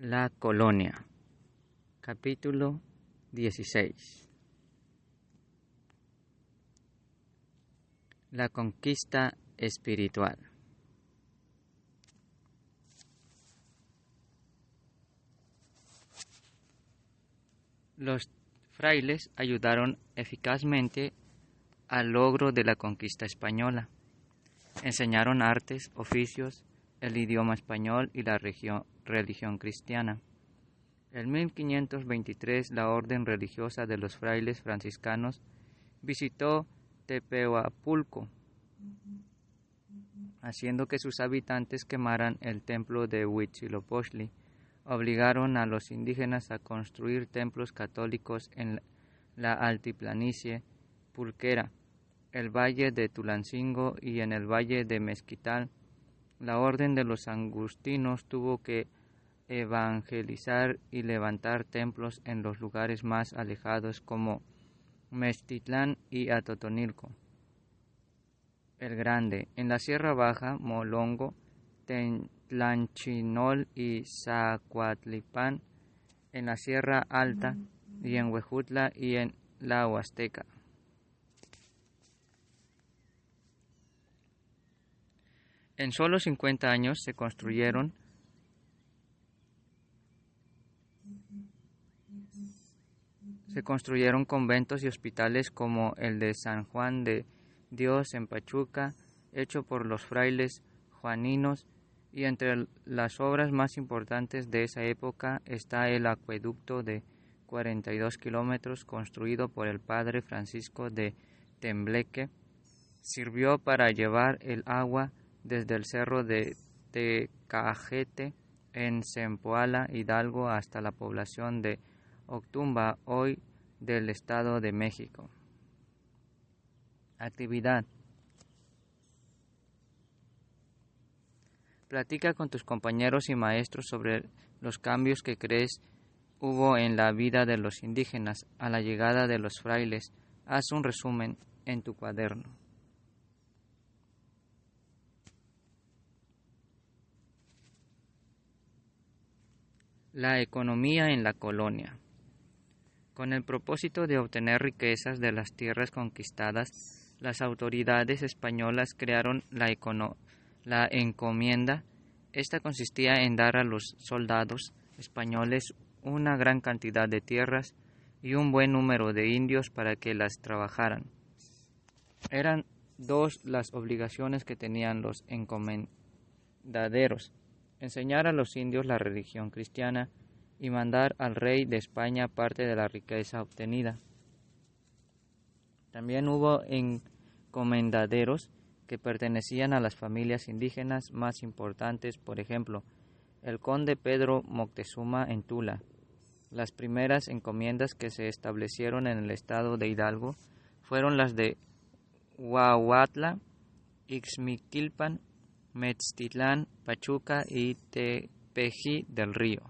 La colonia. Capítulo 16. La conquista espiritual. Los frailes ayudaron eficazmente al logro de la conquista española. Enseñaron artes, oficios, el idioma español y la religión cristiana. En 1523 la orden religiosa de los frailes franciscanos visitó Tepehuapulco, haciendo que sus habitantes quemaran el templo de Huitzilopochtli. Obligaron a los indígenas a construir templos católicos en la altiplanicie pulquera, el valle de Tulancingo y en el valle de Mezquital. La orden de los agustinos tuvo que evangelizar y levantar templos en los lugares más alejados como Meztitlán y Atotonilco el Grande, en la Sierra Baja, Molongo, Tlanchinol y Zacuatlipán, en la Sierra Alta y en Huejutla y en la Huasteca. En solo 50 años se construyeron conventos y hospitales como el de San Juan de Dios en Pachuca, hecho por los frailes juaninos, y entre las obras más importantes de esa época está el acueducto de 42 kilómetros construido por el padre Francisco de Tembleque. Sirvió para llevar el agua desde el cerro de Tecajete en Zempoala, Hidalgo, hasta la población de Octumba, hoy del Estado de México. Actividad. Platica con tus compañeros y maestros sobre los cambios que crees hubo en la vida de los indígenas a la llegada de los frailes. Haz un resumen en tu cuaderno. La economía en la colonia. Con el propósito de obtener riquezas de las tierras conquistadas, las autoridades españolas crearon la encomienda. Esta consistía en dar a los soldados españoles una gran cantidad de tierras y un buen número de indios para que las trabajaran. Eran dos las obligaciones que tenían los encomendaderos: enseñar a los indios la religión cristiana y mandar al rey de España parte de la riqueza obtenida. También hubo encomendaderos que pertenecían a las familias indígenas más importantes, por ejemplo, el conde Pedro Moctezuma en Tula. Las primeras encomiendas que se establecieron en el estado de Hidalgo fueron las de Huautla, Ixmiquilpan, Meztitlán, Pachuca y Tepeji del Río.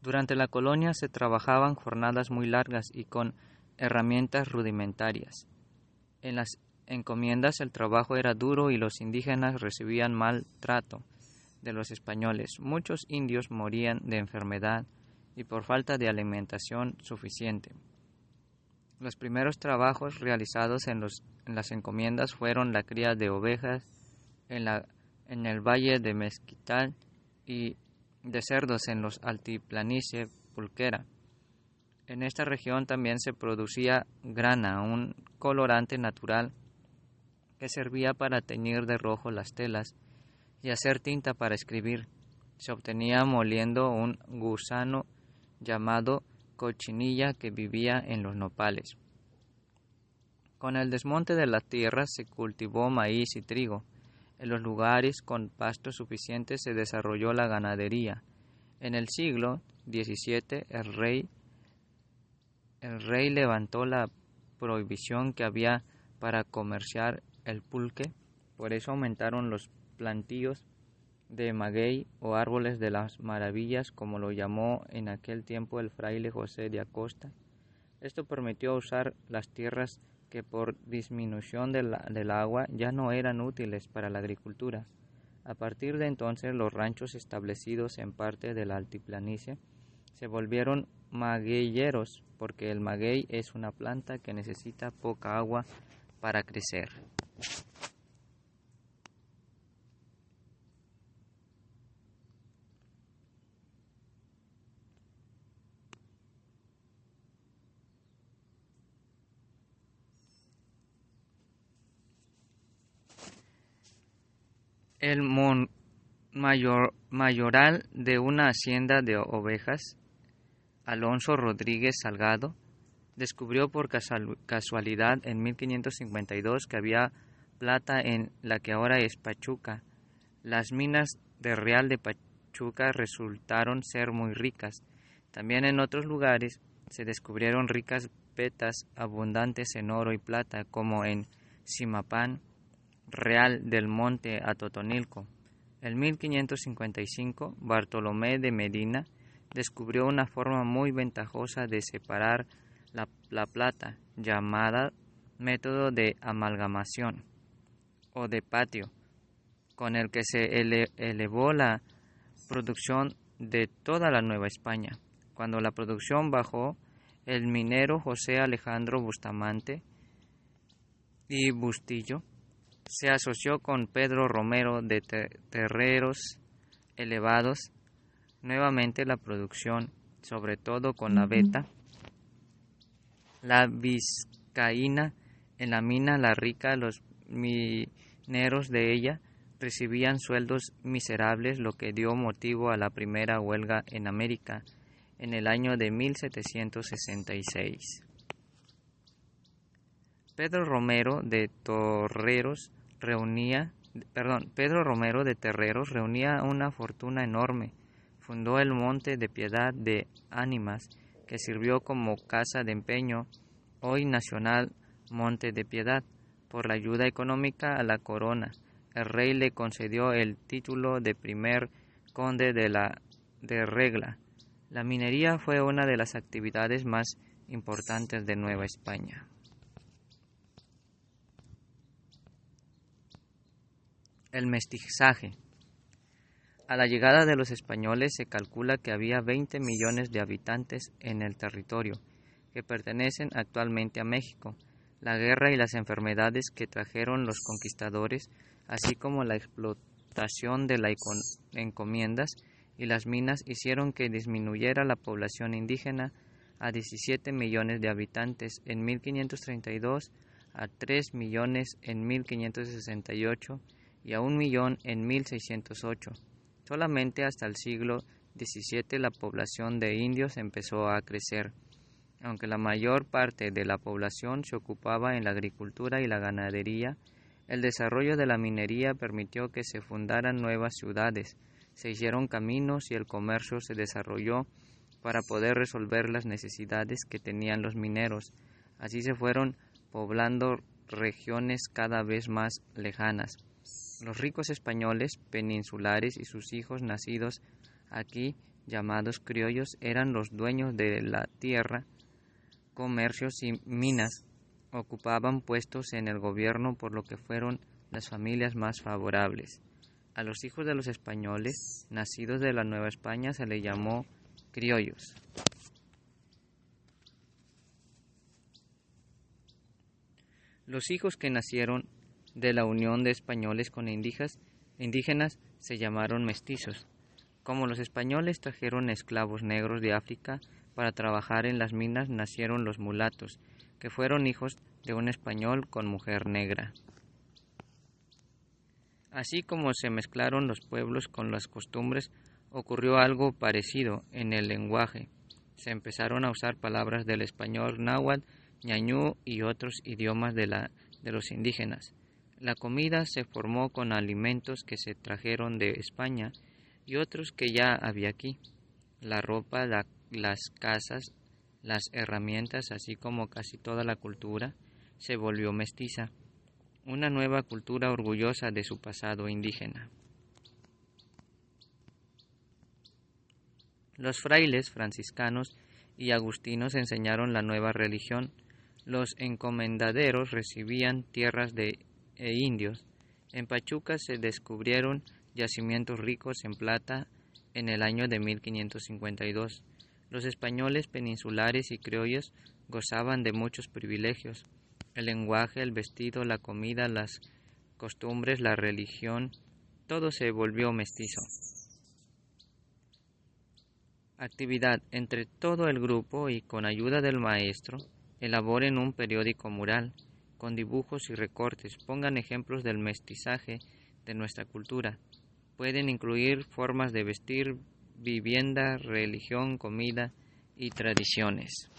Durante la colonia se trabajaban jornadas muy largas y con herramientas rudimentarias. En las encomiendas el trabajo era duro y los indígenas recibían mal trato de los españoles. Muchos indios morían de enfermedad y por falta de alimentación suficiente. Los primeros trabajos realizados en las encomiendas fueron la cría de ovejas en el valle de Mezquital y de cerdos en los altiplanicie pulquera. En esta región también se producía grana, un colorante natural que servía para teñir de rojo las telas y hacer tinta para escribir. Se obtenía moliendo un gusano llamado cochinilla que vivía en los nopales. Con el desmonte de las tierras se cultivó maíz y trigo. En los lugares con pasto suficiente se desarrolló la ganadería. En el siglo XVII el rey levantó la prohibición que había para comerciar el pulque. Por eso aumentaron los plantíos de maguey o árboles de las maravillas, como lo llamó en aquel tiempo el fraile José de Acosta. Esto permitió usar las tierras que por disminución del agua ya no eran útiles para la agricultura. A partir de entonces, los ranchos establecidos en parte de la altiplanicie se volvieron magueyeros, porque el maguey es una planta que necesita poca agua para crecer. El mayoral de una hacienda de ovejas, Alonso Rodríguez Salgado, descubrió por casualidad en 1552 que había plata en la que ahora es Pachuca. Las minas de Real de Pachuca resultaron ser muy ricas. También en otros lugares se descubrieron ricas vetas abundantes en oro y plata, como en Zimapán, Real del Monte Atotonilco. En 1555, Bartolomé de Medina descubrió una forma muy ventajosa de separar la plata, llamada método de amalgamación o de patio, con el que se elevó la producción de toda la Nueva España. Cuando la producción bajó, el minero José Alejandro Bustamante y Bustillo se asoció con Pedro Romero de Terreros Elevados nuevamente la producción, sobre todo con la veta, la vizcaína. En la mina La Rica, los mineros de ella recibían sueldos miserables, lo que dio motivo a la primera huelga en América en el año de 1766. Pedro Romero de Terreros reunía una fortuna enorme. Fundó el Monte de Piedad de Ánimas, que sirvió como casa de empeño, hoy Nacional Monte de Piedad. Por la ayuda económica a la corona, el rey le concedió el título de primer conde de Regla. La minería fue una de las actividades más importantes de Nueva España. El mestizaje. A la llegada de los españoles se calcula que había 20 millones de habitantes en el territorio, que pertenecen actualmente a México. La guerra y las enfermedades que trajeron los conquistadores, así como la explotación de las encomiendas y las minas, hicieron que disminuyera la población indígena a 17 millones de habitantes en 1532, a 3 millones en 1568 y a 1 millón en 1608. Solamente hasta el siglo XVII la población de indios empezó a crecer. Aunque la mayor parte de la población se ocupaba en la agricultura y la ganadería, el desarrollo de la minería permitió que se fundaran nuevas ciudades, se hicieron caminos y el comercio se desarrolló para poder resolver las necesidades que tenían los mineros. Así se fueron poblando regiones cada vez más lejanas. Los ricos españoles peninsulares y sus hijos nacidos aquí, llamados criollos, eran los dueños de la tierra, comercios y minas. Ocupaban puestos en el gobierno, por lo que fueron las familias más favorables. A los hijos de los españoles, nacidos de la Nueva España, se les llamó criollos. Los hijos que nacieron de la unión de españoles con indígenas se llamaron mestizos. Como los españoles trajeron esclavos negros de África para trabajar en las minas, nacieron los mulatos, que fueron hijos de un español con mujer negra. Así como se mezclaron los pueblos con las costumbres, ocurrió algo parecido en el lenguaje. Se empezaron a usar palabras del español náhuatl, ñañú y otros idiomas de los indígenas. La comida se formó con alimentos que se trajeron de España y otros que ya había aquí. La ropa, las casas, las herramientas, así como casi toda la cultura, se volvió mestiza, una nueva cultura orgullosa de su pasado indígena. Los frailes franciscanos y agustinos enseñaron la nueva religión Los encomendaderos recibían tierras e indios. En Pachuca se descubrieron yacimientos ricos en plata en el año de 1552. Los españoles peninsulares y criollos gozaban de muchos privilegios. El lenguaje, el vestido, la comida, las costumbres, la religión, todo se volvió mestizo. Actividad. Entre todo el grupo y con ayuda del maestro, elaboren un periódico mural con dibujos y recortes. Pongan ejemplos del mestizaje de nuestra cultura. Pueden incluir formas de vestir, vivienda, religión, comida y tradiciones.